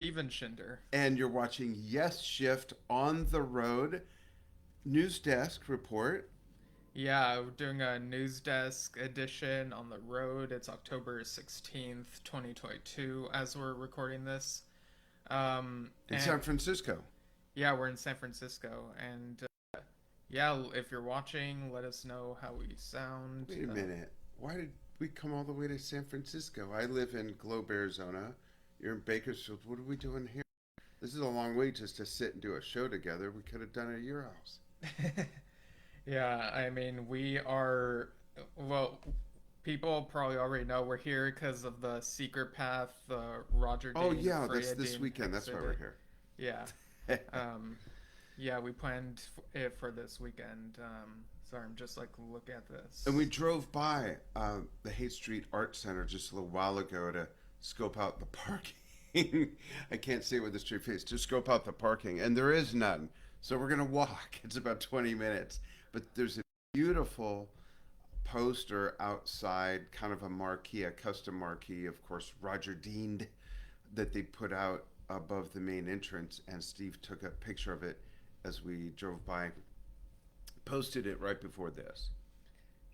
Even Shinder. And you're watching Yesshift on the road news desk report. Yeah, we're doing a news desk edition on the road. It's October 16th, 2022, as we're recording this. In San And Francisco. yeah, we're in San Francisco. And yeah, if you're watching, let us know how we sound. Wait a minute. Why did we come all the way to San Francisco? I live in Globe, Arizona. You're in Bakersfield. What are we doing here? This is a long way just to sit and do a show together. We could have done it at your house. Yeah, I mean, we are, well, people probably already know we're here because of the Secret Path, the Roger Oh Dean, yeah, that's Freyja this Dean weekend. That's why we're exhibit. here. Yeah. Um, yeah, we planned it for this weekend. Sorry, I'm just like, look at And we this. drove by the Haight Street Art Center just a little while ago to scope out the parking. I can't say it with a straight face. To scope out the parking, and there is none. So we're gonna walk. It's about 20 minutes, but there's a beautiful poster outside, kind of a marquee, a custom marquee, of course, Roger Dean, that they put out above the main entrance. And Steve took a picture of it as we drove by, posted it right before this.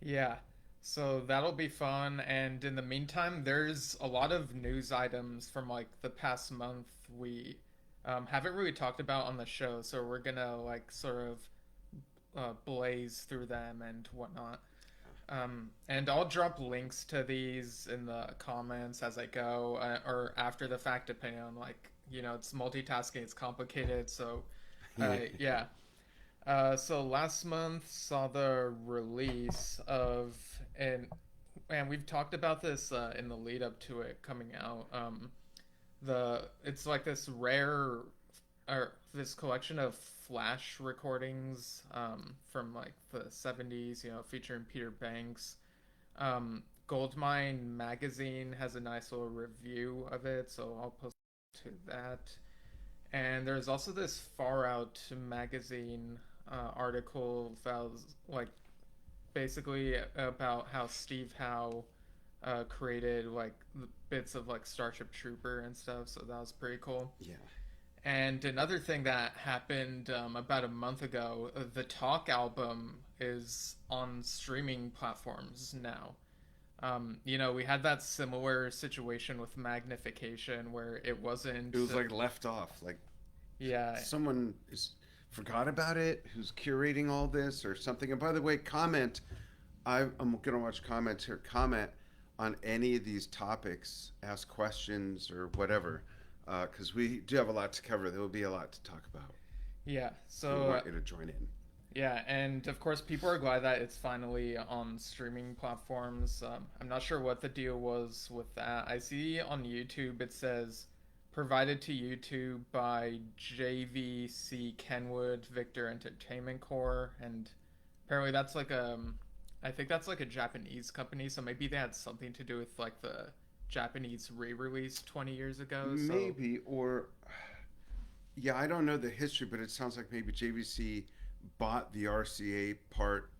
Yeah, so that'll be fun. And in the meantime, there's a lot of news items from like the past month we haven't really talked about on the show. So we're gonna like sort of blaze through them and whatnot. And I'll drop links to these in the comments as I go, or after the fact, depending on like, it's multitasking, it's complicated. So, yeah. So last month saw the release of, and we've talked about this in the lead up to it coming out. It's like this rare, or this collection of flash recordings from like the 70s, featuring Peter Banks. Goldmine magazine has a nice little review of it, so I'll post to that. And there's also this Far Out magazine article that was like basically about how Steve Howe created like the bits of like Starship Trooper and stuff. So that was pretty cool. Yeah. And another thing that happened about a month ago, the Talk album is on streaming platforms now. We had that similar situation with Magnification where it wasn't. It was like left off. Like Yeah, someone is forgot about it who's curating all this or something. And by the way, comment. I'm going to watch comments here. Comment on any of these topics. Ask questions or whatever. Because we do have a lot to cover. There will be a lot to talk about. yeah. We So, want you to join in. yeah, and of course, people are glad that it's finally on streaming platforms. I'm not sure what the deal was with that. I see on YouTube it says provided to YouTube by JVC Kenwood Victor Entertainment Corp. And apparently I think that's like a Japanese company, so maybe they had something to do with like the Japanese re-release 20 years ago. So Maybe, or yeah, I don't know the history, but it sounds like maybe JVC bought the RCA part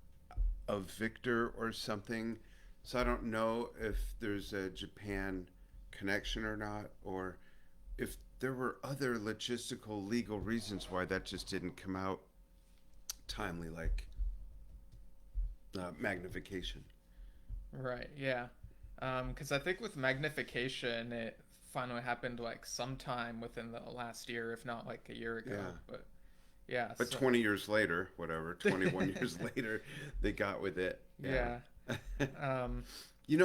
of Victor or something. So I don't know if there's a Japan connection or not, or if there were other logistical legal reasons why that just didn't come out timely, like magnification. right, yeah. Because I think with Magnification, it finally happened like sometime within the last year, if not like a year ago. Yeah. But yeah, But so 20 years later, whatever, 21 years later, they got with it. Yeah. yeah. Um,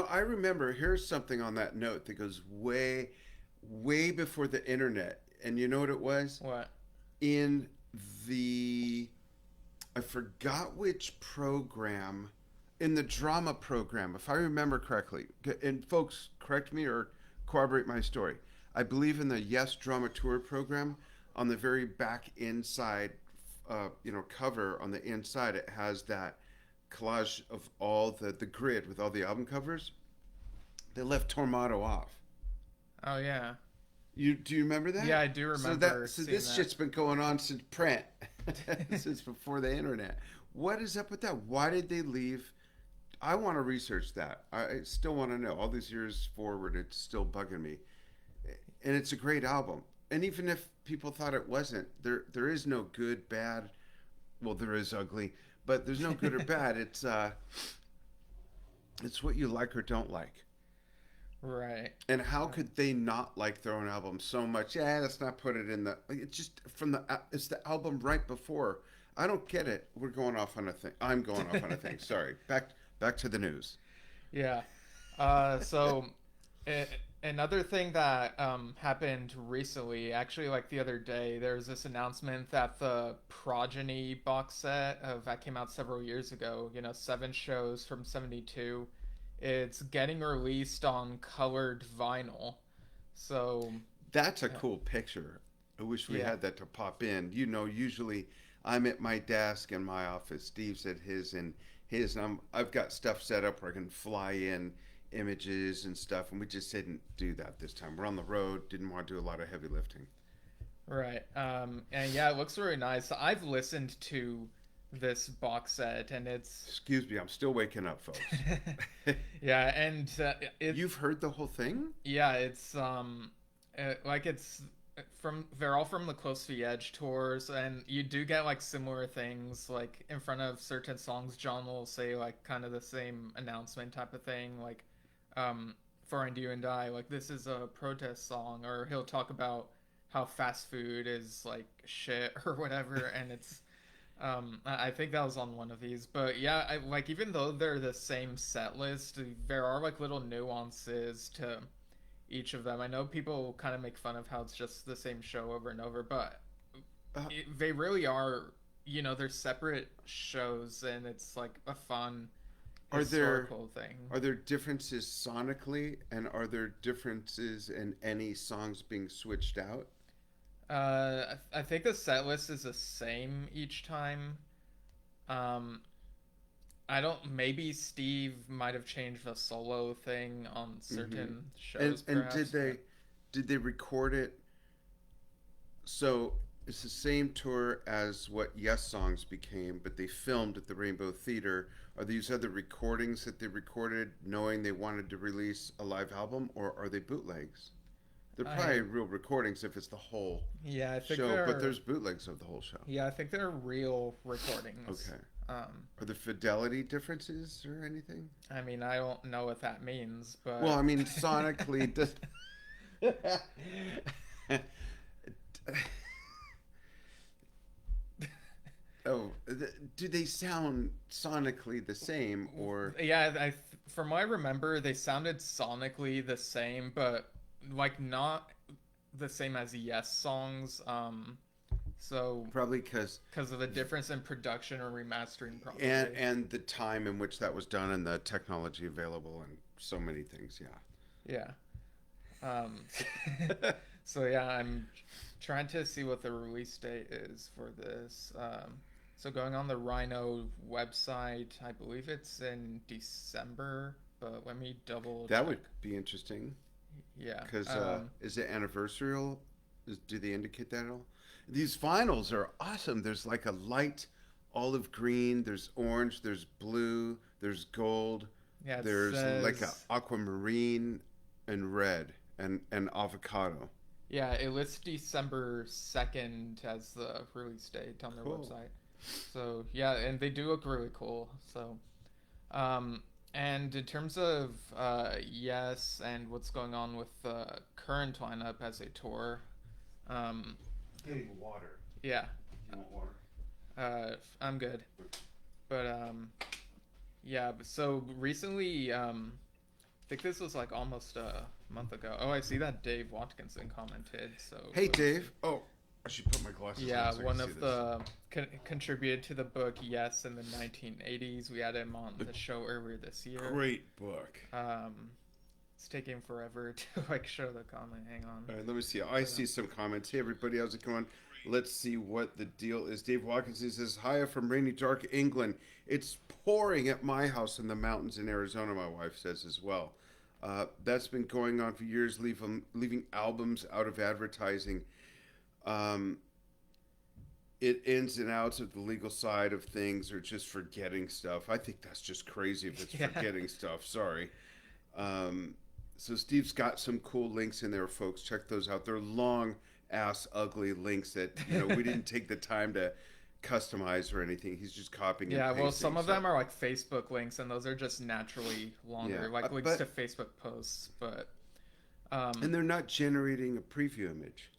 I remember, here's something on that note that goes way, way before the internet. And you know what it was? what? In the, I forgot which program, in the drama program, if I remember correctly. And folks, correct me or corroborate my story. I believe in the Yes Drama Tour program. On the very back inside, cover on the inside, it has that collage of all the grid with all the album covers. They left Tormato off. Oh yeah, Do you remember yeah. that? I do So remember seeing this shit's been going on since print, that. since before the internet. What is up with that? Why did they leave? I want to research that. I still want to know. All these years forward, it's still bugging me, and it's a great album. and even if people thought it wasn't, there is no good, bad. Well, there is ugly, but there's no good or bad. It's what you like or don't like. Right. And how could they not like their own album so much? Yeah, let's not put it in the. It's just from it's the album right before. I don't get it. We're going off on a thing. I'm going off on a thing. Sorry. Back to the news. Yeah. So a- another thing that happened recently, actually, like the other day, there was this announcement that the Progeny box set that came out several years ago, 7 shows from '72, it's getting released on colored vinyl. So, That's a cool picture. I wish we yeah, had that to pop in. Usually I'm at my desk in my office. Steve's at his and his. And I've got stuff set up where I can fly in images and stuff, and we just didn't do that this time. We're on the road. Didn't want to do a lot of heavy lifting. right. And yeah, it looks really nice. I've listened to this box set, and it's Excuse me, I'm still waking up, folks. yeah, and You've heard the whole thing? yeah, it's like it's from they're all from the Close to the Edge tours, and you do get like similar things like in front of certain songs. John will say like kind of the same announcement type of thing, like "For You and I," like this is a protest song, or he'll talk about how fast food is like shit or whatever, and it's I think that was on one of these, but yeah, like even though they're the same set list, there are like little nuances to each of them. I know people kind of make fun of how it's just the same show over and over, but Uh, they really are. They're separate shows, and it's like a fun are there historical thing. are there differences sonically, and are there differences in any songs being switched out? I think the set list is the same each time. Um, I don't. Maybe Steve might have changed the solo thing on Hmm. certain And shows, did perhaps. But they record it so it's the same tour as what Yes Songs became, but they filmed at the Rainbow Theater. Are these other recordings that they recorded knowing they wanted to release a live album, or are they bootlegs? They're probably I, real recordings if it's the whole yeah, I think show, but they're, there's bootlegs of the whole show. yeah, I think they're real recordings. Okay. Um, Are there fidelity differences or anything? I mean, I don't know what that means, Well, but I mean, sonically, does. Oh, do they sound sonically the same or yeah, from what I remember, they sounded sonically the same, but like not the same as Yes songs. So probably because of the difference in production or remastering, and probably. the time in which that was done and the technology available and so many things, Yeah. Um, yeah. so yeah, I'm trying to see what the release date is for this. So going on the Rhino website, I believe it's in December, but let me double That check. would be interesting Yeah. because is it anniversarial? Do they indicate that at all? These vinyls are awesome. There's like a light olive green, there's orange, there's blue, there's gold, Yeah, it there's like a says aquamarine and red and avocado. yeah, it lists December 2nd as the release date on their Cool. website. So yeah, and they do look really cool. So and in terms of yes, and what's going on with the current lineup as a tour, um, Getting water. yeah, You want water? I'm good. But yeah, so recently, I think this was like almost a month ago. Oh, I see that Dave Watkinson commented. So Hey, Dave. Oh, I should put my glasses yeah, on so I one can see of this. the contributed to the book Yes in the 1980s. We had him on the show earlier this year. Great book. Um, it's taking forever to like show the comment. Hang on. All right, let me see. I see some comments. Hey, everybody, how's it going? Let's see what the deal is. Dave Watkinson says, Hiya from rainy, dark England. It's pouring at my house in the mountains in Arizona, my wife says as well. That's been going on for years, leaving albums out of advertising. Um, it ins and outs of the legal side of things or just forgetting stuff. I think that's just crazy if it's Yeah. forgetting stuff. Sorry. Um, so Steve's got some cool links in there, folks. Check those out. They're long ass ugly links that we didn't take the time to customize or anything. He's just copying and Yeah, well, pasting. some of So them are like Facebook links, and those are just naturally yeah, longer, like links to but Facebook posts. But and um, they're not generating a preview image,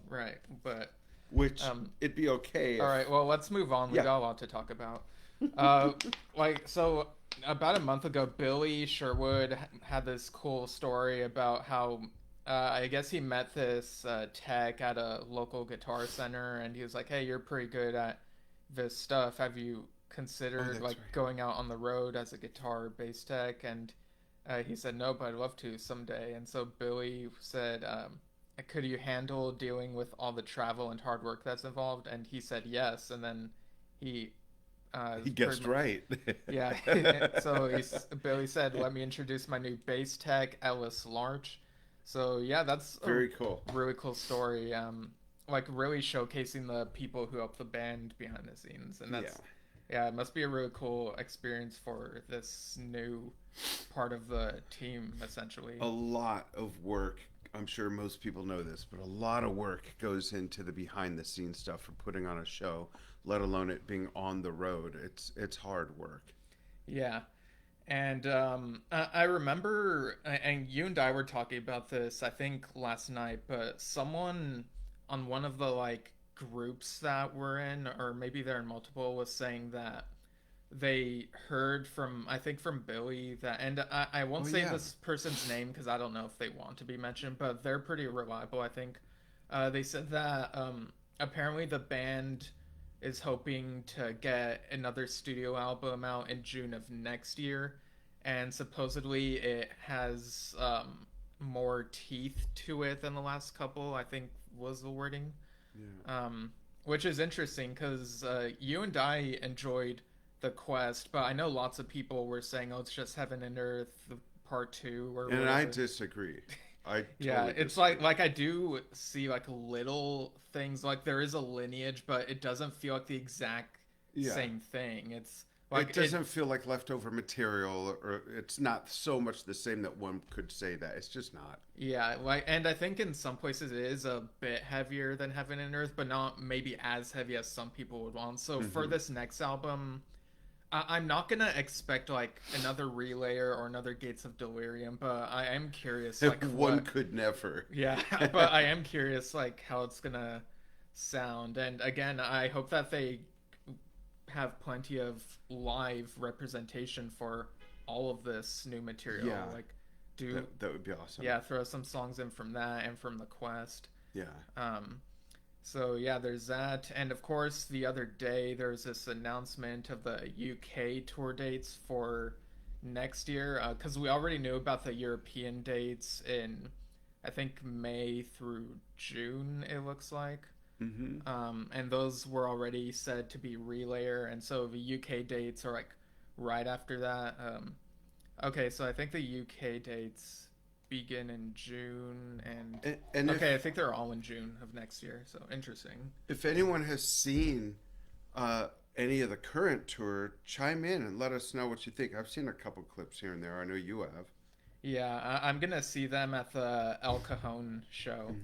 right, but which um, it'd be okay all if right. Well, let's move on. We yeah. got a lot to talk about. Uh, so about a month ago, Billy Sherwood had this cool story about how I guess he met this tech at a local guitar center, and he was like, "Hey, you're pretty good at this stuff. Have you Oh, considered that's like right. going out on the road as a guitar bass tech?" And he said, "No, but I'd love to someday." And so Billy said, "Could you handle dealing with all the travel and hard work that's involved?" And he said yes. And then he He pretty guessed much, right. yeah. So Billy said, "Let me introduce my new bass tech, Ellis Larch." So yeah, that's a Very cool. really cool story. Like really showcasing the people who help the band behind the scenes, and Yeah. that's yeah, it must be a really cool experience for this new part of the team, essentially. A lot of work. I'm sure most people know this, but a lot of work goes into the behind the scenes stuff for putting on a show, let alone it being on the road. It's hard work. Yeah. And I remember, and you and I were talking about this, I think last night, but someone on one of the like groups that we're in, or maybe they're in multiple, was saying that they heard from, I think from Billy that, and I Oh won't say yeah. this person's name because I don't know if they want to be mentioned, but they're pretty reliable, I think. They said that apparently the band is hoping to get another studio album out in June of next year, and supposedly it has more teeth to it than the last couple, I think was the wording. Yeah. Which is interesting because you and I enjoyed the quest, but I know lots of people were saying, "Oh, it's just Heaven and Earth Part Two or And I whatever." disagree. I Yeah, totally it's disagree. like I do see like little things, like there is a lineage, but it doesn't feel like the exact Yeah. same thing. It's It like it doesn't feel like leftover material, or it's not so much the same that one could say that. It's just not. yeah, like, and I think in some places it is a bit heavier than Heaven and Earth, but not maybe as heavy as some people would want. So for Hmm. this next album, I'm not gonna expect like another Relayer or another Gates of Delirium, but I am curious like One what. could never. Yeah, but I am curious like how it's gonna sound. And again, I hope that they have plenty of live representation for all of this new material. Yeah, Like, do that would be awesome. yeah, throw some songs in from that and from the quest. Yeah. Um, so yeah, there's that, and of course, the other day there was this announcement of the UK tour dates for next year, because we already knew about the European dates in, I think May through June. It looks like. Hmm. And those were already said to be Relayer, and so the UK dates are like right after that. Okay, so I think the UK dates begin in June, and And okay, I think they're all in June of next year. So interesting. if anyone has seen any of the current tour, chime in and let us know what you think. I've seen a couple clips here and there. I know you have. Yeah, I'm gonna see them at the El Cajon show.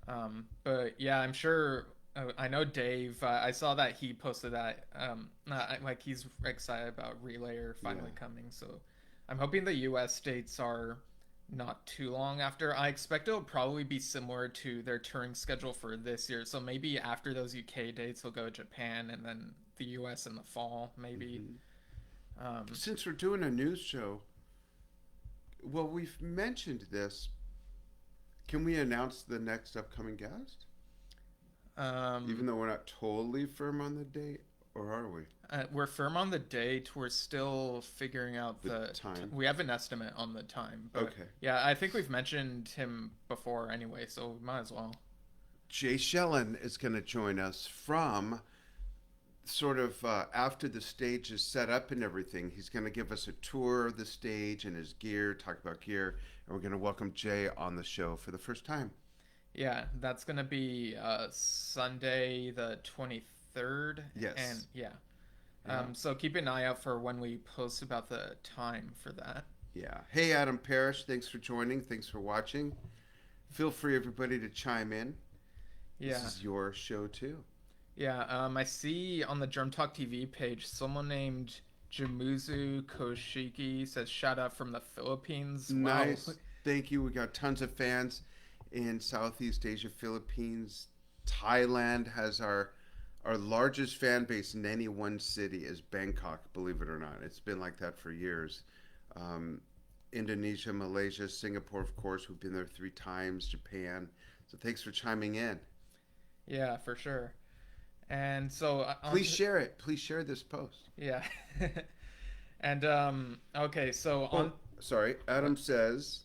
Hmm. But yeah, I'm sure. I know Dave. I saw that he posted that. Like he's excited about Relayer finally Yeah. coming. So I'm hoping the U.S. dates are not too long after. I expect it'll probably be similar to their touring schedule for this year. So maybe after those UK dates, we'll go to Japan and then the U.S. in the fall, maybe. Hmm. Um, Since we're doing a news show, well, we've mentioned this. Can we announce the next upcoming guest? Even um, though we're not totally firm on the date, or are we? we're firm on the date. We're still figuring out The the. time. We have an estimate on the time, but Okay. yeah, I think we've mentioned him before anyway, so we might as well. Jay Shellen is going to join us from sort of after the stage is set up and everything. He's going to give us a tour of the stage and his gear, talk about gear, and we're going to welcome Jay on the show for the first time. Yeah, that's gonna be Sunday the 23rd, and Yes. yeah. Yeah. So keep an eye out for when we post about the time for that. Yeah. Hey, Adam Parrish, thanks for joining. Thanks for watching. Feel free, everybody, to chime in. This Yeah. is your show too. Yeah. I see on the Germ Talk TV page someone named Jamuzu Koshiki says shout out from the Philippines. Wow. Nice. Thank you. We got tons of fans in Southeast Asia, Philippines. Thailand has our largest fan base in any one city is Bangkok, believe it or not. It's been like that for years. Um, Indonesia, Malaysia, Singapore, of course. We've been there 3 times. Japan. So thanks for chiming in. Yeah, for sure. And so on Please to share it. Please share this post. yeah. And okay, so Oh, on sorry. what? Adam says,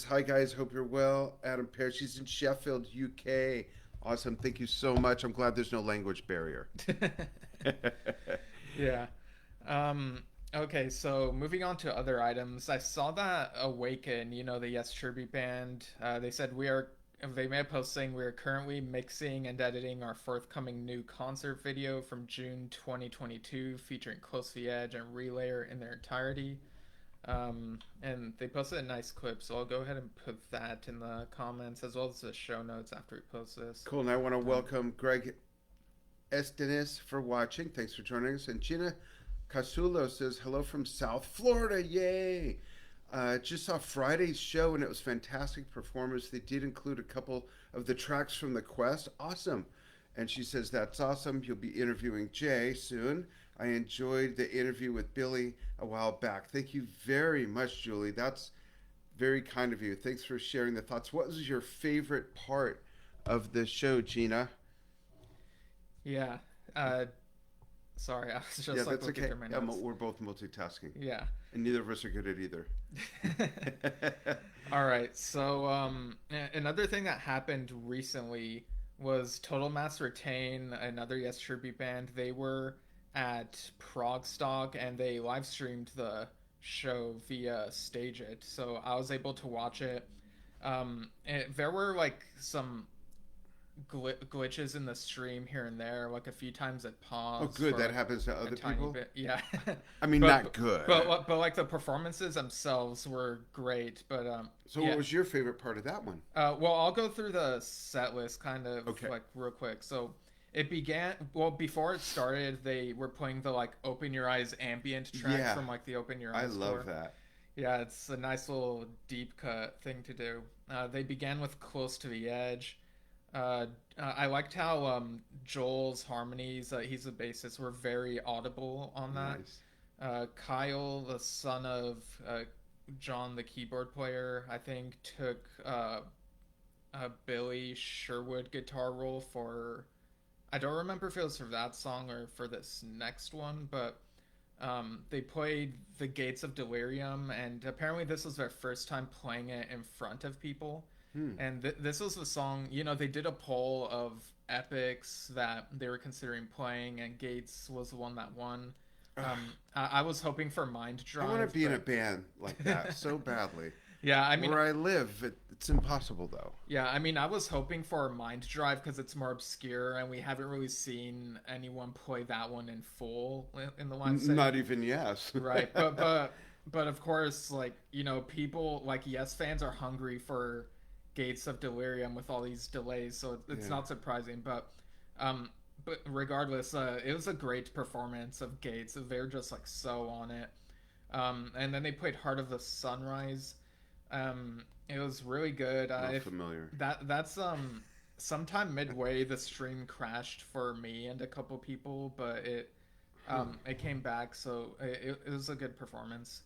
hi guys, hope you're well. Adam Peart, she's in Sheffield, UK. Awesome. Thank you so much. I'm glad there's no language barrier. Yeah. Okay, so moving on to other items, I saw that Awaken, the Yes Tribute band, they made a post saying we are currently mixing and editing our forthcoming new concert video from June 2022 featuring Close to the Edge and Relayer in their entirety. And they posted a nice clip, so I'll go ahead and put that in the comments as well as the show notes after we post this. Cool. And I want to Um, welcome Greg Estenis for watching. Thanks for joining us. And Gina Casulo says, hello from South Florida. Yay. Just saw Friday's show and it was fantastic performance. They did include a couple of the tracks from the Quest. Awesome. And she says, that's awesome. You'll be interviewing Jay soon. I enjoyed the interview with Billy a while back. Thank you very much, Julie. That's very kind of you. Thanks for sharing the thoughts. What was your favorite part of the show, Gina? yeah. Uh, Sorry, I was Yeah, just like that's looking okay. through my Yeah, notes. we're both multitasking, Yeah. and neither of us are good at either. All right. So, another thing that happened recently was Total Mass Retain, another Yes Tribute band. They were at Progstock and they live streamed the show via Stage It. So I was able to watch it. There were like some glitches in the stream here and there. Like a few times it Oh, paused good. for That like happens to a other tiny people. bit. Yeah. I mean, not good. But like the performances themselves were great. But So, yeah. what was your favorite part of that one? Well, I'll go through the set list kind of Okay. like real quick. So it began before it started. They were playing the like "Open Your Eyes" ambient track Yeah, from like the "Open Your I Eyes" love score. that. Yeah, it's a nice little deep cut thing to do. They began with "Close to the Edge." I liked how Joel's harmonies, he's a bassist, were very audible on that. Nice. Kyle, the son of John, the keyboard player, I think took Billy Sherwood guitar role for. I don't remember if it was for that song or for this next one, but they played The Gates of Delirium, and apparently this was their first time playing it in front of people. Hmm. And this was the song, they did a poll of epics that they were considering playing, and Gates was the one that won. Ugh, I was hoping for Mind I want Drive, to be in a but band like that so badly. yeah, I mean, Where I live, it's impossible though. yeah, I mean, I was hoping for Mind Drive because it's more obscure, and we haven't really seen anyone play that one in full in the live setting. Not even yes. Right, but of course, like people like Yes fans are hungry for Gates of Delirium with all these delays, so it's Yeah. not surprising. But regardless, it was a great performance of Gates. They're just like so on it. And then they played Heart of the Sunrise. It was really good. Not If familiar. that's sometime midway the stream crashed for me and a couple people, but it came back, so it was a good performance.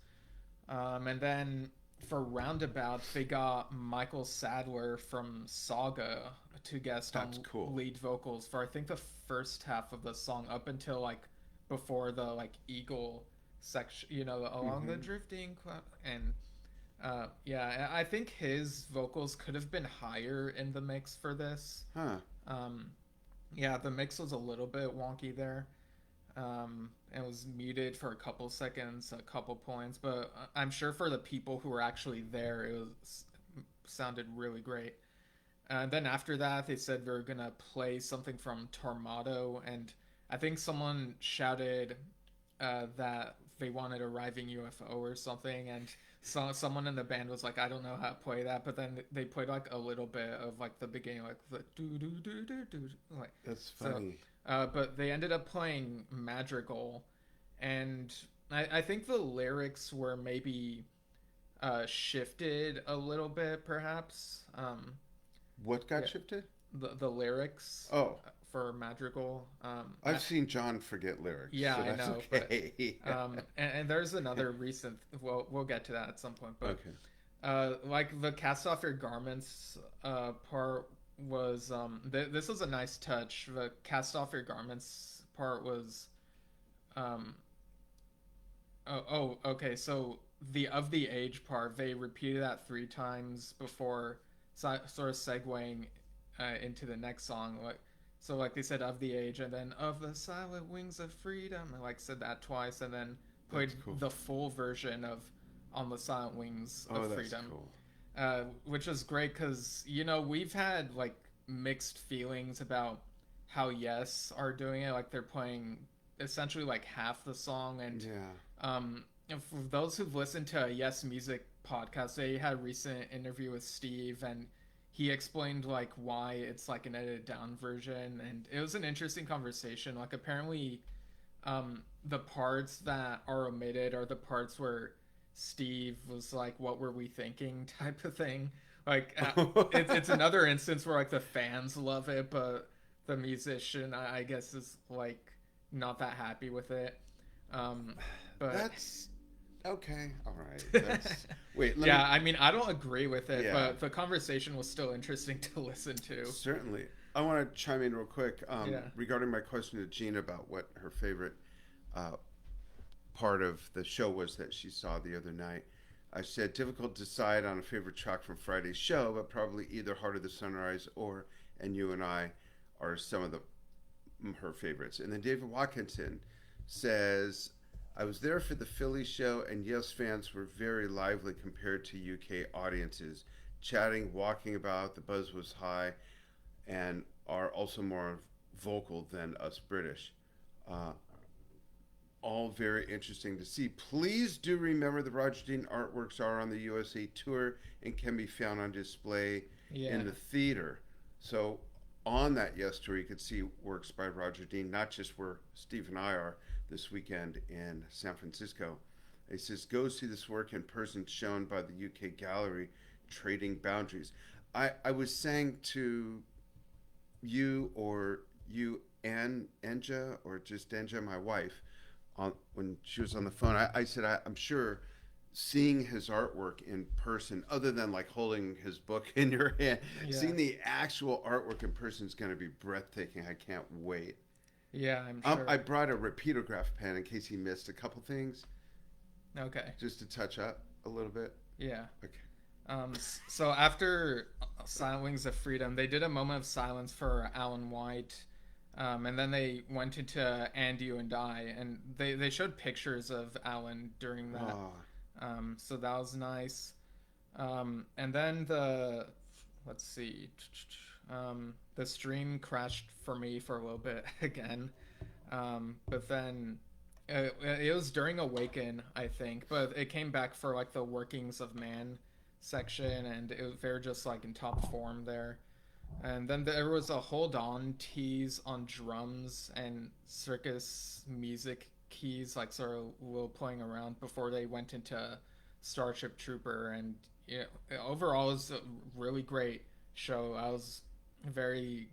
And then for Roundabout, they got Michael Sadler from Saga to guest on That's cool. lead vocals for I think the first half of the song up until like before the like Eagle section, along the Hmm. drifting cloud. And yeah, I think his vocals could have been higher in the mix for this. Huh. Um, yeah, the mix was a little bit wonky there. It was muted for a couple seconds, a couple points, but I'm sure for the people who were actually there, it was sounded really great. And then after that, they said we were gonna play something from Tormato, and I think someone shouted that they wanted Arriving UFO or something, and someone in the band was like, I don't know how to play that, but then they played like a little bit of like the beginning, like the do do do do do, like That's so. funny. But they ended up playing Madrigal, and I think the lyrics were maybe shifted a little bit, perhaps. What got Yeah, shifted? the lyrics Oh, for Madrigal. I've seen John forget lyrics, Yeah, so I that's know, but okay. and there's another recent. Well, we'll get to that at some point, but Okay. like the cast off your garments part was this was a nice touch. The cast off your garments part was um okay, so the of the age part, they repeated that three times before sort of segueing into the next song, like so like they said of the age and then of the silent wings of freedom, and like said that twice, and then played That's cool. the full version of on the silent wings of Oh, that's freedom, cool. which was great because we've had like mixed feelings about how Yes are doing it. Like they're playing essentially like half the song, and Yeah. for those who've listened to a Yes Music podcast, they had a recent interview with Steve, and he explained like why it's like an edited down version, and it was an interesting conversation. Like apparently, the parts that are omitted are the parts where Steve was like, "What were we thinking?" type of thing. Like it's another instance where like the fans love it, but the musician, I guess, is like not that happy with it. Um, but That's okay. All right. That's wait. Let me. yeah, I mean, I don't agree with it, Yeah. but the conversation was still interesting to listen to. Certainly. I want to chime in real quick Yeah. regarding my question to Jean about what her favorite uh, part of the show was that she saw the other night. I said, difficult to decide on a favorite track from Friday's show, but probably either Heart of the Sunrise or And You and I are some of the her favorites. And then David Watkinson says, I was there for the Philly show, and Yes fans were very lively compared to UK audiences, chatting, walking about. The buzz was high, and are also more vocal than us British. Uh, all very interesting to see. Please do remember the Roger Dean artworks are on the USA tour and can be found on display Yeah. in the theater. So on that Yes tour, you could see works by Roger Dean, not just where Steve and I are this weekend in San Francisco. He says, go see this work in person shown by the UK gallery, Trading Boundaries. I was saying to you and Enja, or just Enja, my wife, when she was on the phone, I said, I'm sure seeing his artwork in person, other than like holding his book in your hand, Yeah. seeing the actual artwork in person is going to be breathtaking. I can't wait. Yeah, I'm I sure. brought a repeatograph pen in case he missed a couple things, Okay. just to touch up a little bit. Yeah. Okay. So after Silent Wings of Freedom, they did a moment of silence for Alan White, and then they went into And You and I, and they showed pictures of Alan during that. Oh, So that was nice. And then let's see, the stream crashed for me for a little bit again, but then it was during Awaken, I think, but it came back for like the Workings of Man section, and they're just like in top form there. And then there was a Hold On tease on drums and circus music keys, like sort of a little playing around before they went into Starship Trooper. And overall, it was a really great show. I was very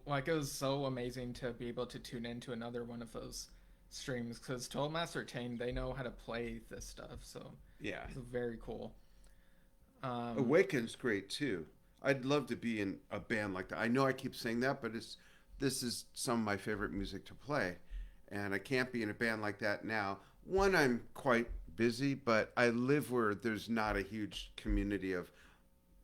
like, it was so amazing to be able to tune into another one of those streams because Total Master Tane, they know how to play this stuff, so yeah. it's very cool. Um, Awaken's great too. I'd love to be in a band like that. I know I keep saying that, but this is some of my favorite music to play, and I can't be in a band like that now. One, I'm quite busy, but I live where there's not a huge community of.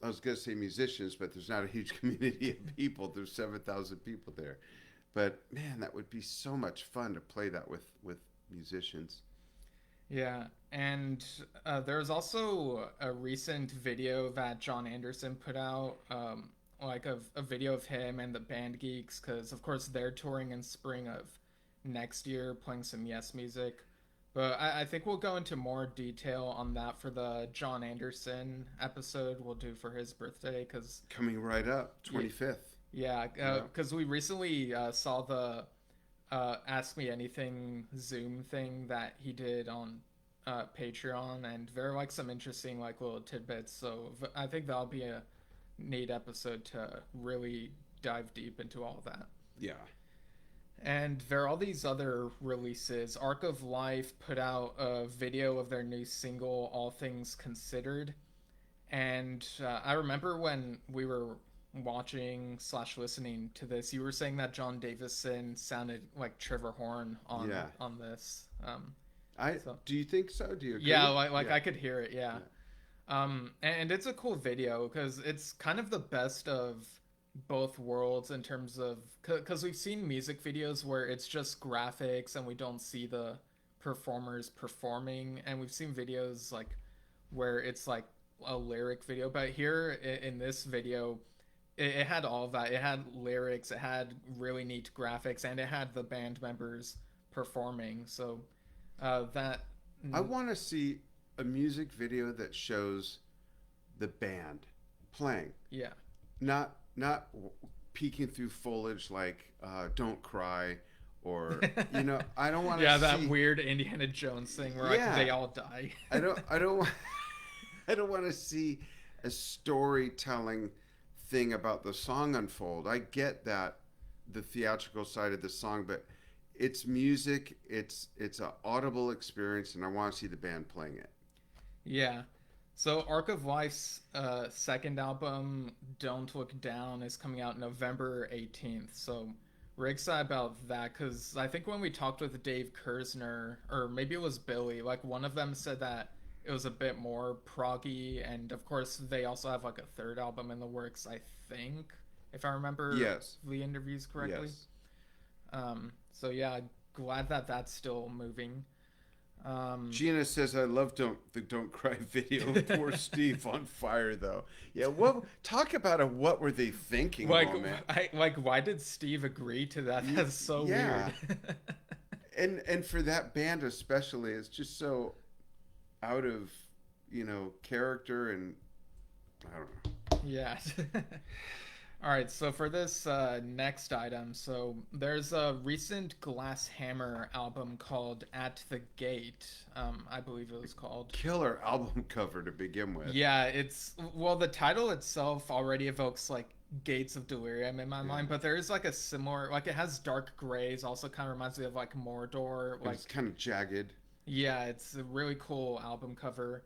I was going to say musicians, but there's not a huge community of people. There's 7,000 people there, but man, that would be so much fun to play that with musicians. Yeah, and there's also a recent video that John Anderson put out, like a video of him and the Band Geeks, because of course they're touring in spring of next year, playing some Yes music. But I think we'll go into more detail on that for the John Anderson episode we'll do for his birthday. Because, Coming right up, 25th. yeah, Yeah. because we recently saw the Ask Me Anything Zoom thing that he did on Patreon, and there are like some interesting like little tidbits. So I think that'll be a neat episode to really dive deep into all of that. Yeah. And there are all these other releases. Arc of Life put out a video of their new single, All Things Considered. And I remember when we were watching slash listening to this, you were saying that John Davison sounded like Trevor Horn Yeah. on this. I So do you think so? Do you agree? yeah, like Yeah. I could hear it. Yeah. Yeah. And it's a cool video because it's kind of the best of both worlds in terms of because we've seen music videos where it's just graphics and we don't see the performers performing, and we've seen videos like where it's like a lyric video, but here in this video, it had all of that. It had lyrics, it had really neat graphics, and it had the band members performing. So that I want to see a music video that shows the band playing, yeah. not peeking through foliage like "Don't Cry," or I don't want to Yeah, that see. weird Indiana Jones thing where like Yeah, they all die. I don't I don't want to see a storytelling thing about the song unfold. I get that the theatrical side of the song, but it's music. It's an audible experience, and I want to see the band playing it. Yeah. So Arc of Life's second album, Don't Look Down, is coming out November 18th. So we're excited about that because I think when we talked with Dave Kersner, or maybe it was Billy, like one of them said that it was a bit more proggy, and of course they also have like a third album in the works, I think, if I remember Yes, the interviews correctly. yes. So yeah, glad that that's still moving. Um, Gina says, "I love the Don't Cry video. Poor Steve on fire though." Yeah, what talk about a what were they thinking like moment? why did Steve agree to that? That's so Yeah, weird. and for that band especially, it's just so out of character, and I don't know. Yeah. All right, so for this next item, so there's a recent Glass Hammer album called At the Gate, I believe it was called. Killer album cover to begin with. Yeah, it's well, the title itself already evokes like Gates of Delirium in my Yeah, mind, but there is like a similar, like it has dark grays, also kind of reminds me of like Mordor, and like it's kind of jagged. yeah, it's a really cool album cover.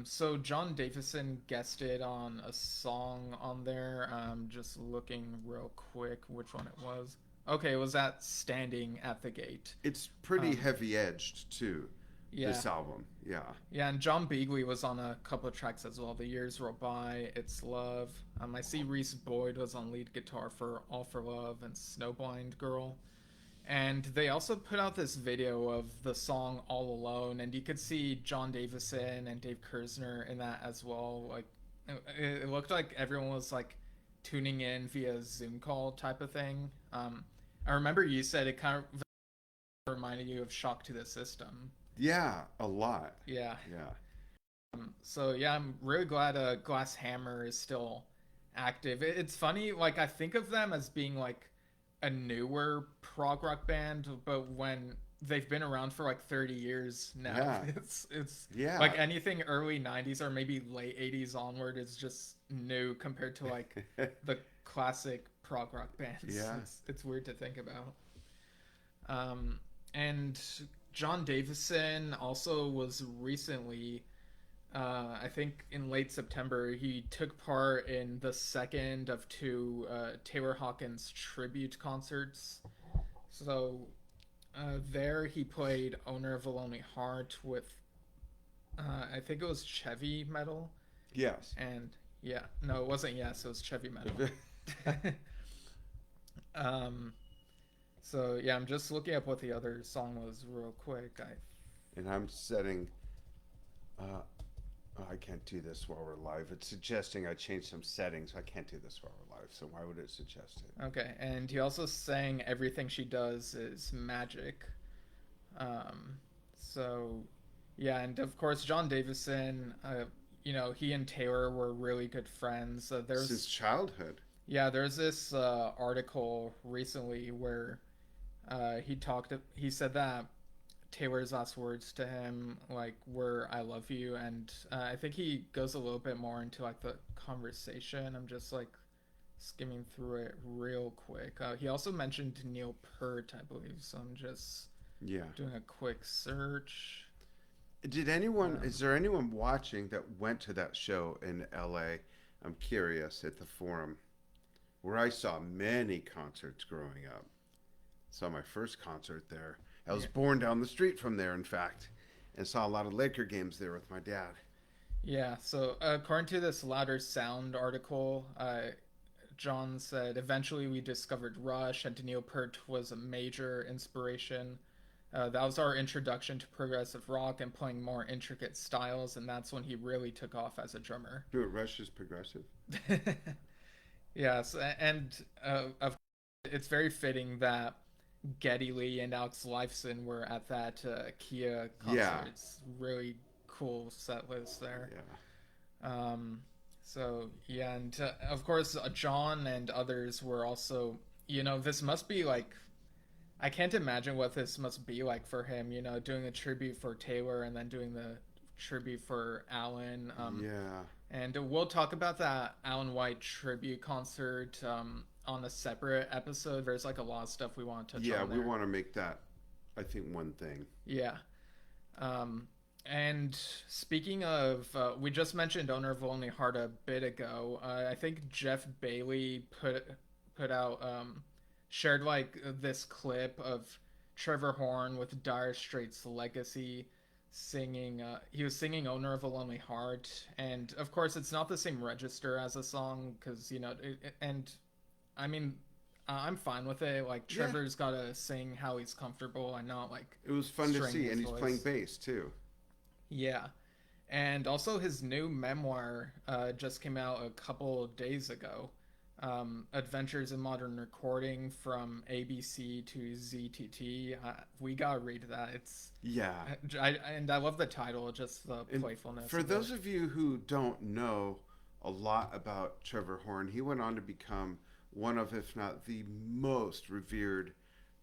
So John Davison guested on a song on there. Just looking real quick which one it was. Okay, it was at Standing at the Gate. It's pretty Um, heavy edged too. yeah, This album, yeah. yeah, and John Beagley was on a couple of tracks as well. The Years Roll By, It's Love. I see Reese Boyd was on lead guitar for All for Love and Snowblind Girl. And they also put out this video of the song All Alone, and you could see John Davison and Dave Kersner in that as well. Like, it looked like everyone was like tuning in via Zoom call type of thing. I remember you said it kind of reminded you of Shock to the System. Yeah, a lot. Yeah. Yeah. So yeah, I'm really glad Glass Hammer is still active. It's funny, like I think of them as being like a newer prog rock band, but when they've been around for like 30 years now, Yeah. it's Yeah. like anything early 90s or maybe late 80s onward is just new compared to like the classic prog rock bands. Yeah. It's weird to think about. And John Davison also was recently, I think in late September, he took part in the second of two Taylor Hawkins tribute concerts. So there he played Owner of a Lonely Heart with, I think it was Chevy Metal. Yes. And yeah, no, it wasn't Yes, it was Chevy Metal. um, so yeah, I'm just looking up what the other song was real quick. And I'm setting. Oh, I can't do this while we're live. It's suggesting I change some settings. I can't do this while we're live. So why would it suggest it? Okay, and he also sang "Everything She Does Is Magic." Um, So, yeah, and of course, John Davison, he and Taylor were really good friends. Since childhood. There's this article recently where he said that Taylor's last words to him like were "I love you," and I think he goes a little bit more into like the conversation. I'm just like skimming through it real quick. He also mentioned Neil Peart, I believe. So I'm just Yeah. doing a quick search. Did anyone, Um, is there anyone watching that went to that show in LA? I'm curious at the Forum, where I saw many concerts growing up. Saw my first concert there. I was yeah, born down the street from there, in fact, and saw a lot of Laker games there with my dad. yeah. So according to this Louder Sound article, John said eventually we discovered Rush, and Neil Peart was a major inspiration. That was our introduction to progressive rock and playing more intricate styles, and that's when he really took off as a drummer. Dude, Rush is progressive. Yes, and of it's very fitting that Geddy Lee and Alex Lifeson were at that Kia Yeah, concert. It's really cool set list there. yeah. Um, so yeah, and of course John and others were also. This must be like I can't imagine what this must be like for him. Doing a tribute for Taylor and then doing the tribute for Alan. Yeah. And we'll talk about that Alan White tribute concert on a separate episode. There's like a lot of stuff we want to touch Yeah, on we there. want to make that, I think, one thing. Yeah. Um, and speaking of, we just mentioned Owner of Lonely Heart a bit ago. I think Jeff Bailey put out shared like this clip of Trevor Horn with Dire Straits' Legacy singing. He was singing "Owner of a Lonely Heart," and of course, it's not the same register as a song because and I mean. I'm fine with it. Like Yeah, Trevor's got to sing how he's comfortable and not like it was fun to straining see, his and he's playing voice. bass too. Yeah. And also, his new memoir just came out a couple of days ago. Adventures in Modern Recording from ABC to ZTT. We gotta read that. Yeah, And I love the title, just the and playfulness for of it. those of you who don't know a lot about Trevor Horn, he went on to become one of, if not the most revered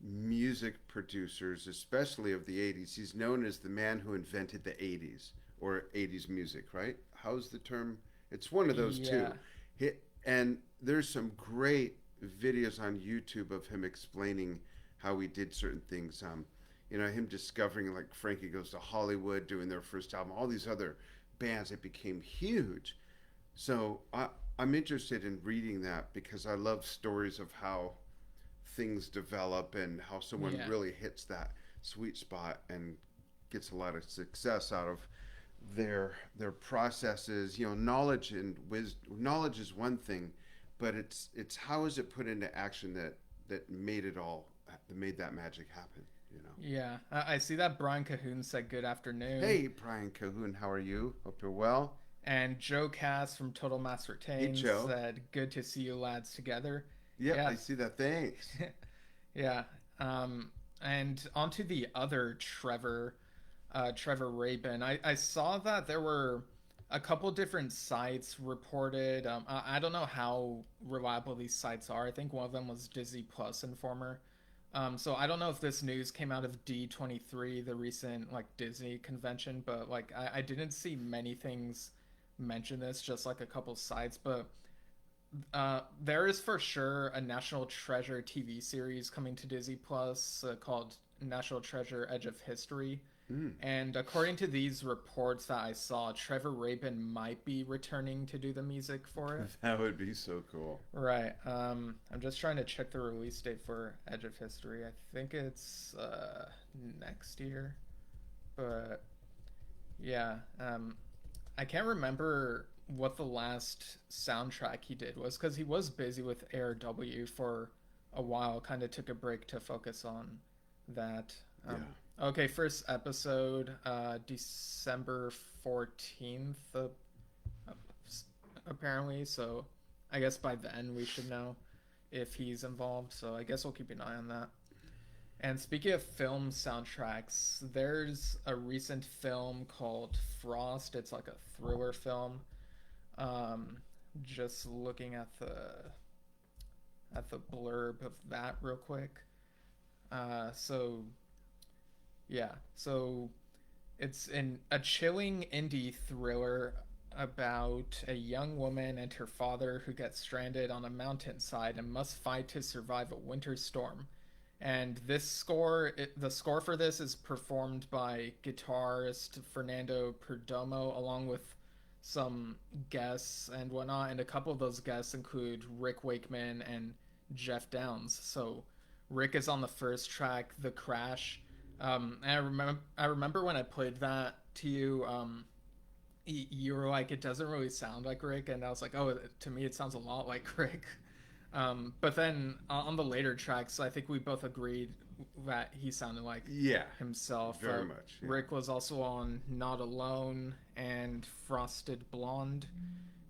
music producers, especially of the 80s. He's known as the man who invented the 80s or 80s music, right? How's the term? It's one of those Yeah, two. He, and there's some great videos on YouTube of him explaining how he did certain things. Him discovering like Frankie Goes to Hollywood, doing their first album, all these other bands that became huge. So I'm interested in reading that because I love stories of how things develop and how someone yeah, really hits that sweet spot and gets a lot of success out of their processes. Knowledge and wisdom. Knowledge is one thing, but it's how is it put into action that made it all that made that magic happen. yeah. I see that Brian Cahoon said good afternoon. Hey, Brian Cahoon, how are you? Hope you're well. And Joe Cass from Total Mass Hey, Retains Joe. said, good to see you lads together. Yep, I Yes. see that. Thanks. Yeah. And onto the other Trevor, Trevor Rabin. I saw that there were a couple different sites reported. I don't know how reliable these sites are. I think one of them was Disney Plus Informer. So I don't know if this news came out of D23, the recent like Disney convention, but like I didn't see many things mention this, just like a couple sites. But there is for sure a National Treasure TV series coming to Disney Plus called National Treasure: Edge of History. Mm, And according to these reports that I saw, Trevor Rabin might be returning to do the music for it. that would be so cool. Right. I'm just trying to check the release date for Edge of History. I think it's next year. But yeah, I can't remember what the last soundtrack he did was because he was busy with Air W for a while. Kind of took a break to focus on that. Yeah. Okay, first episode, December 14th, apparently. So I guess by then we should know if he's involved. So I guess we'll keep an eye on that. And speaking of film soundtracks, there's a recent film called Frost. It's like a thriller film. Um, just looking at the blurb of that real quick. So yeah, so it's a chilling indie thriller about a young woman and her father who get stranded on a mountainside and must fight to survive a winter storm. And the score for this is performed by guitarist Fernando Perdomo, along with some guests and whatnot. And a couple of those guests include Rick Wakeman and Geoff Downes. So Rick is on the first track, "The Crash." And I remember when I played that to you. You were like, it doesn't really sound like Rick, and I was like, oh, to me it sounds a lot like Rick. But then on the later tracks, I think we both agreed that he sounded like Yeah, himself. very much. Yeah. Rick was also on "Not Alone" and "Frosted Blonde,"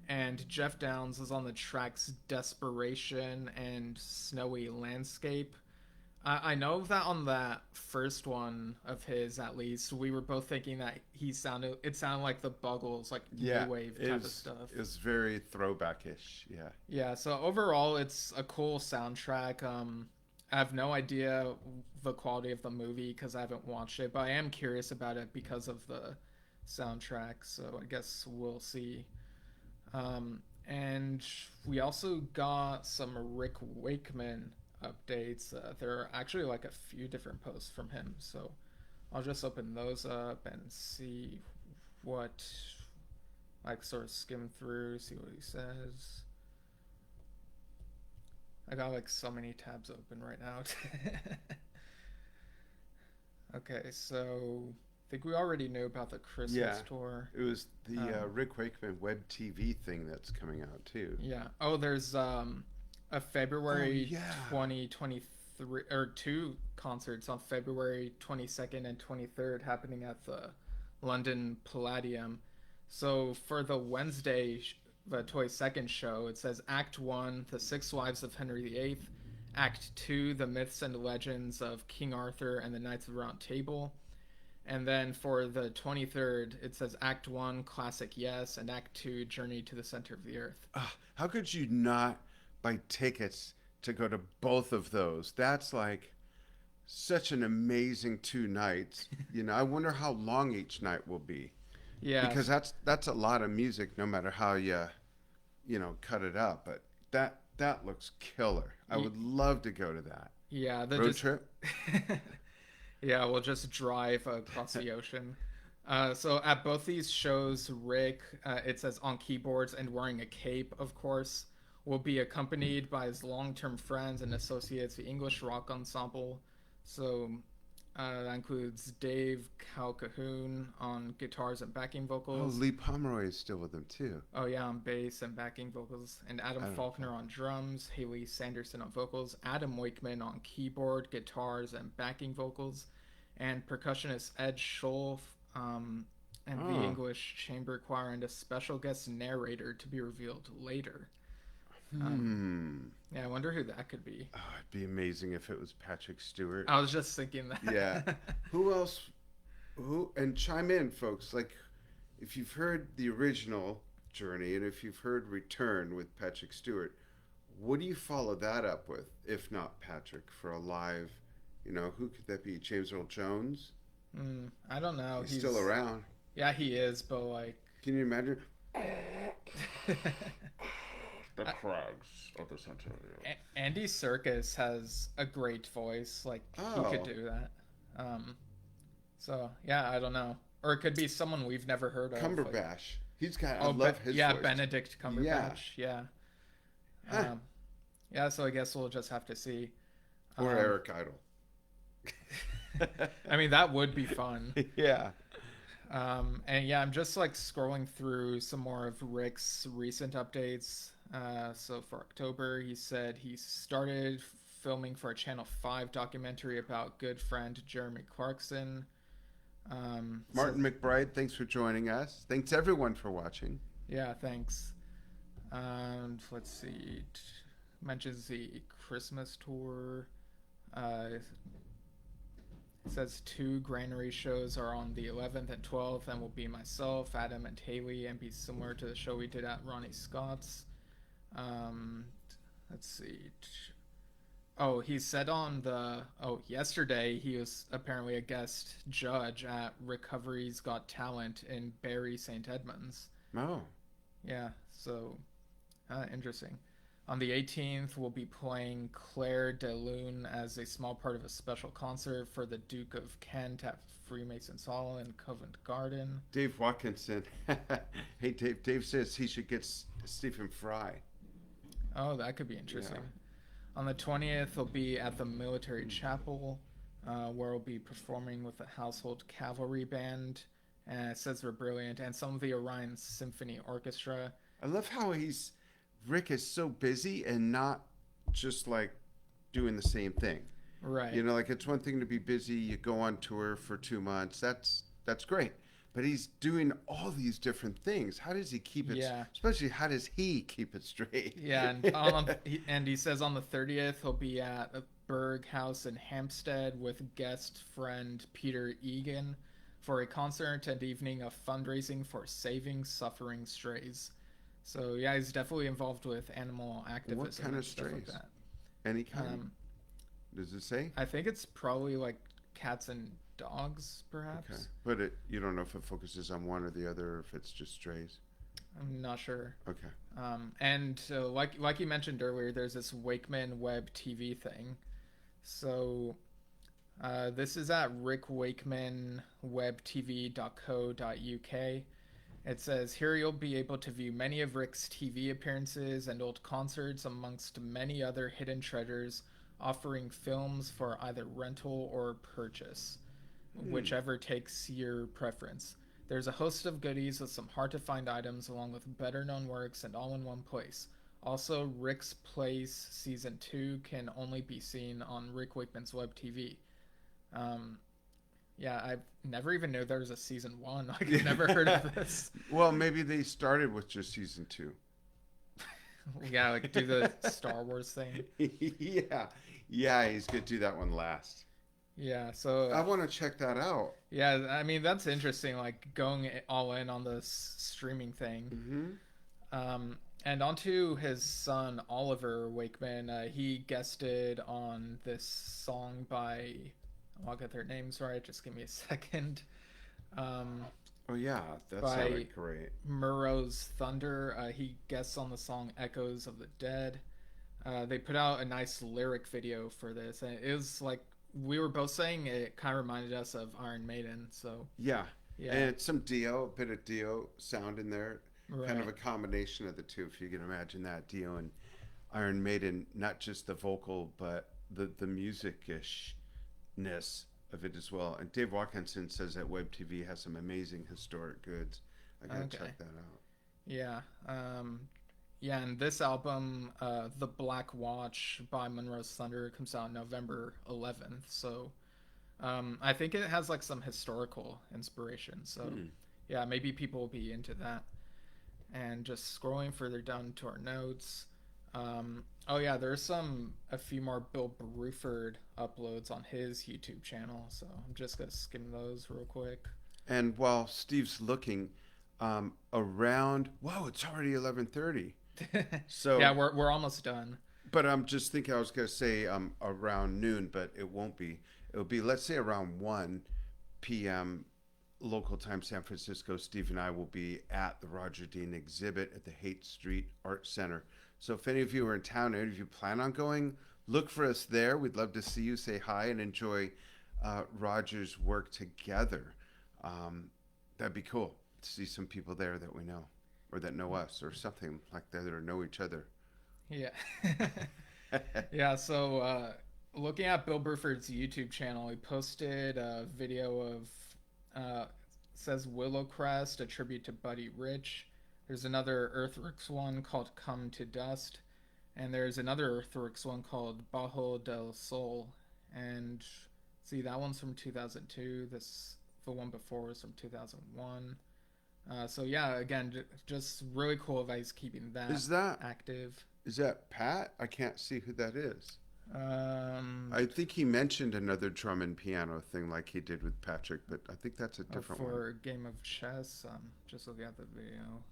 and Geoff Downes was on the tracks "Desperation" and "Snowy Landscape." I know that on that first one of his, at least, we were both thinking that it sounded like the Buggles, like Yeah, new wave type of stuff. it's very throwbackish. Yeah. Yeah, so overall, it's a cool soundtrack. I have no idea the quality of the movie because I haven't watched it, but I am curious about it because of the soundtrack. So I guess we'll see. And we also got some Rick Wakeman updates. There are actually like a few different posts from him, so I'll just open those up and see what, like, sort of skim through, see what he says. I got like so many tabs open right now. Okay, so I think we already knew about the Christmas Yeah. tour. It was the Um, Rick Wakeman web TV thing that's coming out too. yeah. Oh, there's a Oh February yeah. 2023 or two concerts on February 22nd and 23rd happening at the London Palladium. So for the Wednesday, the 22nd show, it says Act 1, The Six Wives of Henry VIII, Act 2, The Myths and Legends of King Arthur and the Knights of the Round Table. And then for the 23rd, it says Act 1, Classic Yes, and Act 2, Journey to the Center of the Earth. How could you not buy tickets to go to both of those? That's like such an amazing 2 nights. I wonder how long each night will be Yeah, because that's a lot of music, no matter how you cut it up. But that looks killer. I would love to go to that yeah, the road just trip. yeah, we'll just drive across the ocean. So at both these shows, Rick, it says on keyboards and wearing a cape, of course, will be accompanied by his long-term friends and associates, the English Rock Ensemble. So that includes Dave Calcahoon on guitars and backing Oh, vocals. Lee Pomeroy is still with them too. Oh yeah, on bass and backing vocals, and Adam I don't Faulkner on drums, Haley Sanderson on vocals, Adam Wakeman on keyboard, guitars, and backing vocals, and percussionist Ed Scholl, and the Oh, English Chamber Choir, and a special guest narrator to be revealed later. Um, hmm. yeah, I wonder who that could be. Oh, it'd be amazing if it was Patrick Stewart. I was just thinking Yeah. that. Who else? Who? And chime in, folks. Like, if you've heard the original Journey and if you've heard Return with Patrick Stewart, what do you follow that up with, if not Patrick, for a live? Who could that be? James Earl Jones? I don't know. He's still around. Yeah, he is, but like. Can you imagine? The crags of the center. Andy Serkis has a great voice. Like he could Oh, do that. So yeah, I don't know. Or it could be someone we've never heard of. Like, Cumberbatch. He's got. I oh, love his yeah, voice. Benedict Cumberbatch. Yeah. Huh. Yeah. So I guess we'll just have to see. Or Eric Idle. I mean, that would be fun. Yeah. And yeah, I'm just like scrolling through some more of Rick's recent updates. So for October, he said he started filming for a Channel 5 documentary about good friend Jeremy Clarkson. Martin McBride, thanks for joining us. Thanks everyone for watching. Yeah, thanks. And let's see. Mentions the Christmas tour. It says 2 granary shows are on the 11th and 12th, and will be myself, Adam, and Haley, and be similar to the show we did at Ronnie Scott's. Um, let's see. Oh, he said on the yesterday he was apparently a guest judge at Recovery's Got Talent in Barrie St. Edmunds. Oh, Yeah, so interesting. On the 18th, we'll be playing Claire de Lune as a small part of a special concert for the Duke of Kent at Freemasons Hall in Covent Garden. Dave Watkinson. Hey, Dave. Dave says he should get Stephen Fry. Oh, that could be interesting. Yeah. On the 20th, we'll be at the Military Chapel, where we'll be performing with the Household Cavalry Band. And it says they're brilliant, and some of the Orion Symphony Orchestra. I love how Rick is so busy and not just like doing the same thing. Right. You know, like it's one thing to be busy, you go on tour for 2 months. That's great. But he's doing all these different things. How does he keep it? Yeah. Especially, how does he keep it straight? Yeah, and he says on the 30th he'll be at a Berg House in Hampstead with guest friend Peter Egan for a concert and evening of fundraising for saving suffering strays. So yeah, he's definitely involved with animal activism. What kind and of stuff like strays? that. Any kind? Does it say? I think it's probably like cats and dogs, perhaps. Okay. But you don't know if it focuses on one or the other, or if it's just strays. I'm not sure. Okay. And like you mentioned earlier, there's this Wakeman web TV thing. So this is at rickwakemanwebtv.co.uk. It says, here you'll be able to view many of Rick's TV appearances and old concerts amongst many other hidden treasures, offering films for either rental or purchase, whichever takes your preference. There's a host of goodies with some hard-to-find items along with better-known works and all in one place. Also, Rick's Place Season 2 can only be seen on Rick Wakeman's web TV. Yeah, I never even knew there was a Season 1. Like, I've never heard of this. Well, maybe they started with just Season 2. Yeah, like do the Star Wars thing. Yeah, he's gonna do that one last. Yeah, so I want to check that out. yeah, I mean that's interesting. Like going all in on the streaming thing. Mm-hmm. And onto his son Oliver Wakeman. He guested on this song by, I'll get their names right. Just give me a second. Oh yeah, that by sounded great. Monroe's Thunder. He guests on the song Echoes of the Dead. They put out a nice lyric video for this, and it was like we were both saying it kind of reminded us of Iron Maiden. So Yeah, yeah, and it's some Dio, a bit of Dio sound in there, kind of a right. combination of the two. If you can imagine that, Dio and Iron Maiden, not just the vocal, but the music-ishness of it as well. And Dave Watkinson says that Web TV has some amazing historic goods. I gotta check that out. Yeah. Yeah, and this album, The Black Watch by Monroe's Thunder, comes out November 11th. So I think it has like some historical inspiration. So yeah, maybe people will be into that. And just scrolling further down to our notes. Oh yeah, there's a few more Bill Bruford uploads on his YouTube channel. So I'm just gonna skim those real quick. And while Steve's looking, around, wow, it's already 11:30. So yeah, we're almost done. But I'm just thinking, I was going to say around noon, but it won't be. It'll be, let's say, around 1 p.m. local time, San Francisco. Steve and I will be at the Roger Dean exhibit at the Haight Street Art Center. So if any of you are in town, any of you plan on going, look for us there. We'd love to see you, say hi, and enjoy Roger's work together. That'd be cool to see some people there that we know, or that know us, or something like that, or know each other. Yeah. Yeah, so looking at Bill Burford's YouTube channel, he posted a video of says Willowcrest, a tribute to Buddy Rich. There's another Earthworks one called Come to Dust, and there's another Earthworks one called Bajo del Sol. And see, that one's from 2002. The one before was from 2001. So yeah, again, just really cool that he's keeping that active. Is that Pat? I can't see who that is. Um, I think he mentioned another drum and piano thing like he did with Patrick, but I think that's a different one. for Game of Chess. Just looking at the video.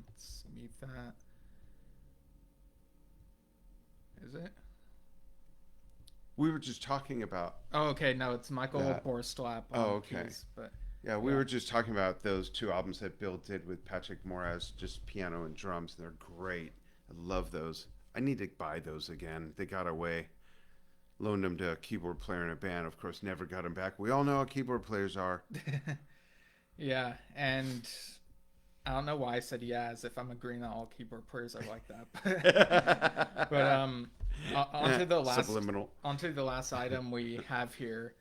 Let's mute that. Is it? We were just talking about Oh, okay. No, it's Michael that. Borstlap Oh, on okay. keys, but Yeah, we yeah. were just talking about those two albums that Bill did with Patrick Moraz, just piano and drums. They're great. I love those. I need to buy those again. They got away. Loaned them to a keyboard player in a band. Of course, never got them back. We all know how keyboard players are. Yeah, and I don't know why I said yeah, as if I'm agreeing that all keyboard players are like that. But onto the last Subliminal. onto the last item we have here,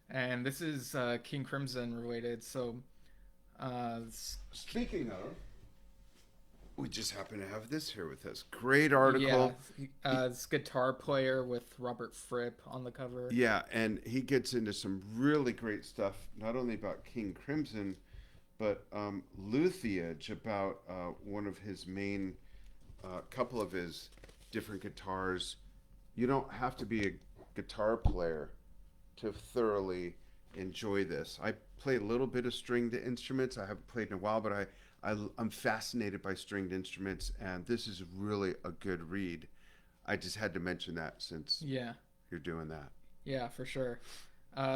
and this is King Crimson related. So, Speaking of, we just happen to have this here with us. Great yeah, article. this guitar player with Robert Fripp on the cover. Yeah, and he gets into some really great stuff, not only about King Crimson, but luthiage, about one of his main, couple of his different guitars. You don't have to be a guitar player to thoroughly enjoy this. I play a little bit of stringed instruments. I haven't played in a while, but I'm fascinated by stringed instruments, and this is really a good read. I just had to mention that since Yeah, you're doing that. yeah, for sure.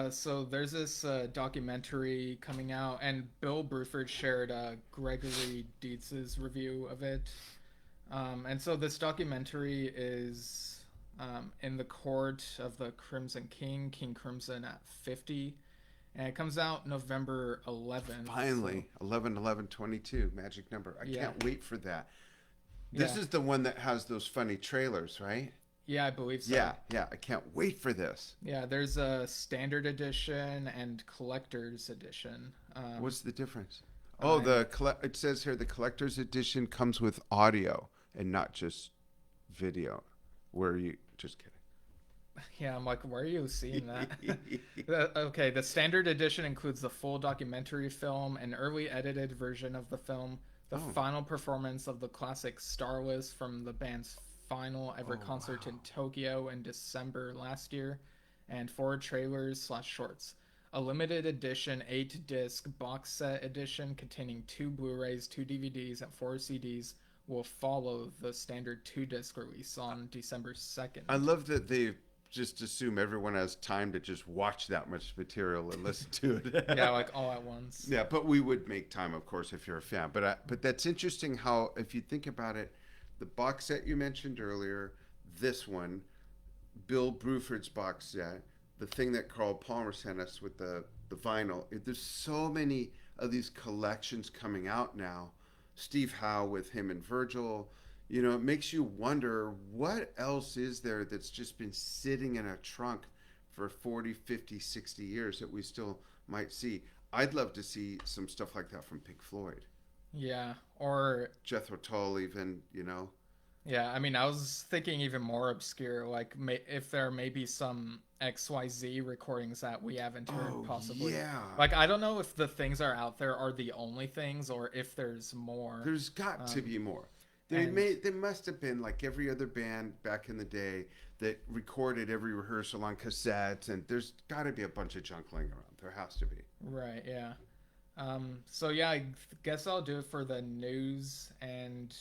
So there's this documentary coming out, and Bill Bruford shared Gregory Dietz's review of it. And so this documentary is in the court of the Crimson King, King Crimson at 50. And it comes out November 11th. Finally, 11/11/22, magic number. I Yeah. can't wait for that. This Yeah. is the one that has those funny trailers, right? Yeah, I believe so. Yeah. I can't wait for this. Yeah, there's a standard edition and collector's edition. What's the difference? Uh, Oh, it says here the collector's edition comes with audio and not just video. Where you just kidding. Yeah, I'm like, where are you seeing that? Okay, the standard edition includes the full documentary film, an early edited version of the film, the Oh. final performance of the classic Starless from the band's final ever concert in Tokyo in December last year, and 4 trailers/shorts. A limited edition 8-disc box set edition containing 2 Blu-rays, 2 DVDs, and 4 CDs will follow the standard 2-disc release on December 2nd. I love that they just assume everyone has time to just watch that much material and listen to it. Yeah, like all at once. Yeah, but we would make time, of course, if you're a fan. But that's interesting how, if you think about it, the box set you mentioned earlier, this one, Bill Bruford's box set, the thing that Carl Palmer sent us with the vinyl. There's so many of these collections coming out now. Steve Howe with him and Virgil. You know, it makes you wonder what else is there that's just been sitting in a trunk for 40, 50, 60 years that we still might see. I'd love to see some stuff like that from Pink Floyd. Yeah, or Jethro Tull even, you know. yeah, I mean, I was thinking even more obscure, like if there may be some XYZ recordings that we haven't heard, possibly. Yeah. Like, I don't know if the things are out there are the only things, or if there's more. There's got to be more. and- There must have been, like every other band back in the day, that recorded every rehearsal on cassettes, and there's got to be a bunch of junk laying around. There has to be. Right, yeah. So yeah, I guess I'll do it for the news, and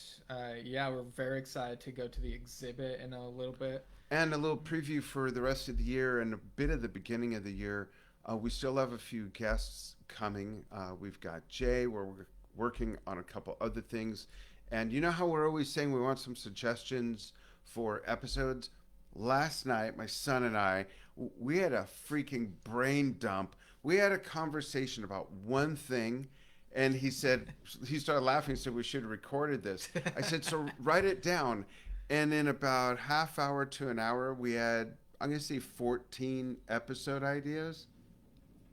yeah, we're very excited to go to the exhibit in a little bit. And a little preview for the rest of the year and a bit of the beginning of the year. We still have a few guests coming. We've got Jay, where we're working on a couple other things. And you know how we're always saying we want some suggestions for episodes? Last night, my son and I, we had a freaking brain dump. We had a conversation about one thing, and he started laughing and said, we should have recorded this. I said, so write it down. And in about half hour to an hour, we had, I'm going to say 14 episode ideas.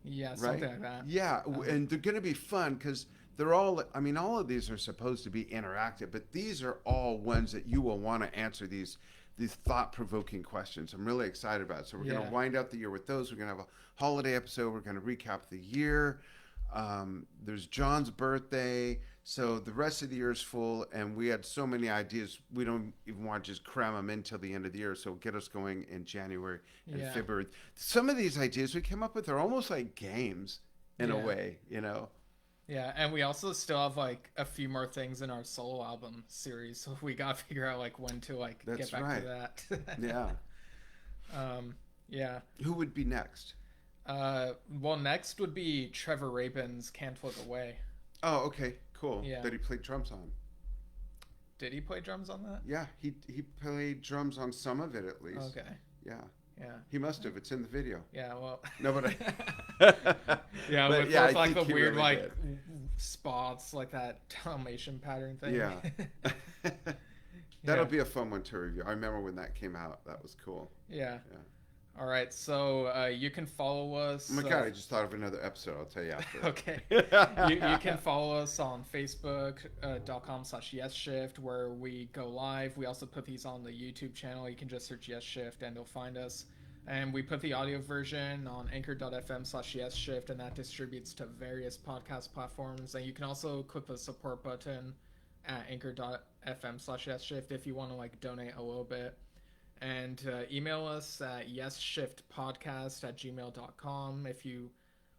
Yeah, something Right? like that. Yeah, and they're going to be fun because they're all, I mean, all of these are supposed to be interactive, but these are all ones that you will want to answer these thought-provoking questions. I'm really excited about it. So we're going Yeah. to wind up the year with those. We're going to have a holiday episode. We're going to recap the year. There's John's birthday. So the rest of the year is full, and we had so many ideas. We don't even want to just cram them in till the end of the year. So get us going in January and Yeah. February. Some of these ideas we came up with are almost like games in a Yeah. way, you know? Yeah, and we also still have like a few more things in our solo album series, so we gotta figure out like when to like get That's back right. to that. Yeah. Yeah. Who would be next? Well, next would be Trevor Rabin's "Can't Look Away." Oh, okay, cool. Yeah. That he played drums on. Did he play drums on that? Yeah, he played drums on some of it at least. Okay. Yeah, Yeah. he must have. It's in the video. Yeah. Well. No, but Yeah, but with yeah, I like the think he weird really like did. spots, like that Dalmatian pattern thing. Yeah. Yeah. That'll be a fun one to review. I remember when that came out. That was cool. Yeah. Yeah. All right. So you can follow us. Oh my god, I just thought of another episode. I'll tell you after. Okay. You can follow us on Facebook.com/Yesshift, where we go live. We also put these on the YouTube channel. You can just search Yesshift and you'll find us. And we put the audio version on anchor.fm/Yesshift, and that distributes to various podcast platforms. And you can also click the support button at anchor.fm/Yesshift if you want to like donate a little bit. And email us at yesshiftpodcast@gmail.com if you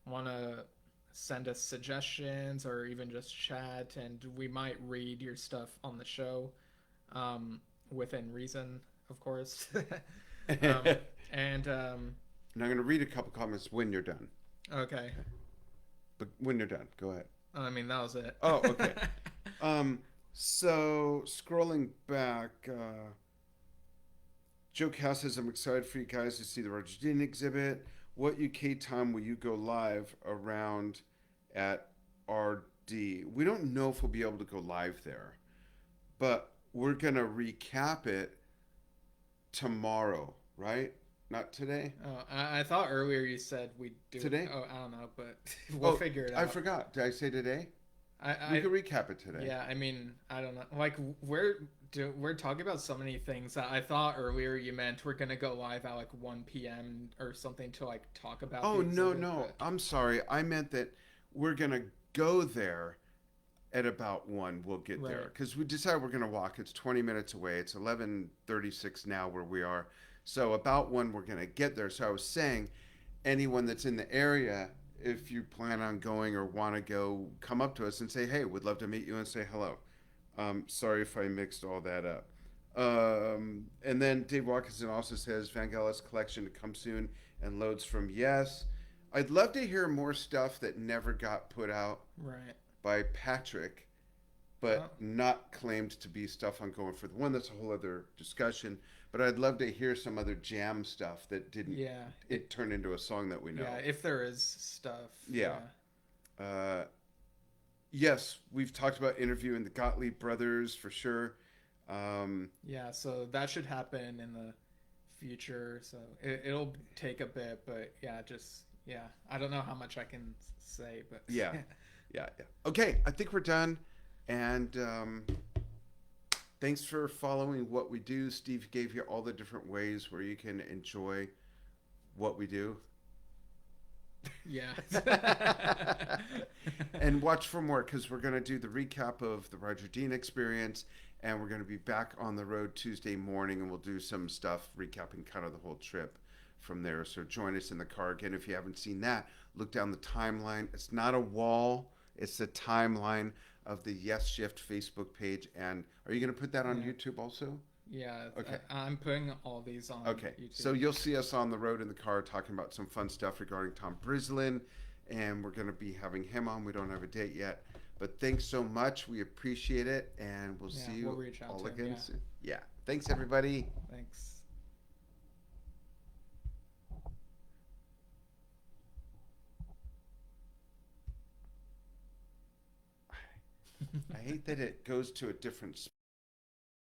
want to send us suggestions or even just chat, and we might read your stuff on the show, within reason, of course. um, and And I'm going to read a couple comments when you're done. okay, But when you're done, go ahead. I mean that was it. Oh, okay. So scrolling back, Joe Cass says, I'm excited for you guys to see the Roger Dean exhibit. What UK time will you go live around at RD? We don't know if we'll be able to go live there, but we're going to recap it tomorrow, right? Not today? Oh, I thought earlier you said we'd do Today? it. Oh, I don't know, but we'll figure it out. I forgot. Did I say today? We I could recap it today. Yeah, I mean, I don't know. Like we're talking about so many things that I thought earlier you meant we're gonna go live at like 1 p.m. or something to like talk about. Oh, the no, exhibit, no. but- I'm sorry. I meant that we're going to go there at about 1. We'll get there. Right. Because we decided we're going to walk. It's 20 minutes away. It's 11:36 now where we are. So about 1, we're going to get there. So I was saying, anyone that's in the area, if you plan on going or want to go, come up to us and say, hey, we'd love to meet you and say hello. Sorry if I mixed all that up. And then Dave Watkinson also says Vangelis collection to come soon and loads from Yes. I'd love to hear more stuff that never got put out Right. by Patrick, but Oh. not claimed to be stuff on Going for the One. That's a whole other discussion. But I'd love to hear some other jam stuff that didn't Yeah. it turn into a song that we know. Yeah. If there is stuff. Yeah. Yes, we've talked about interviewing the Gottlieb brothers for sure. Yeah. So that should happen in the future. So it'll take a bit, but yeah, I don't know how much I can say, but Yeah. Yeah. Okay, I think we're done. And thanks for following what we do. Steve gave you all the different ways where you can enjoy what we do. Yeah. And watch for more, because we're going to do the recap of the Roger Dean experience, and we're going to be back on the road Tuesday morning, and we'll do some stuff recapping kind of the whole trip from there. So join us in the car. Again, if you haven't seen that, look down the timeline. It's not a wall, it's the timeline of the Yesshift Facebook page. And are you going to put that on Yeah. YouTube also? Yeah. Okay. I'm putting all these on Okay, YouTube. so you'll see us on the road in the car talking about some fun stuff regarding Tom Brislin, and we're going to be having him on. We don't have a date yet, but thanks so much. We appreciate it, and we'll see you we'll reach out all to him, again yeah. soon. Yeah, thanks everybody. Thanks. I hate that it goes to a different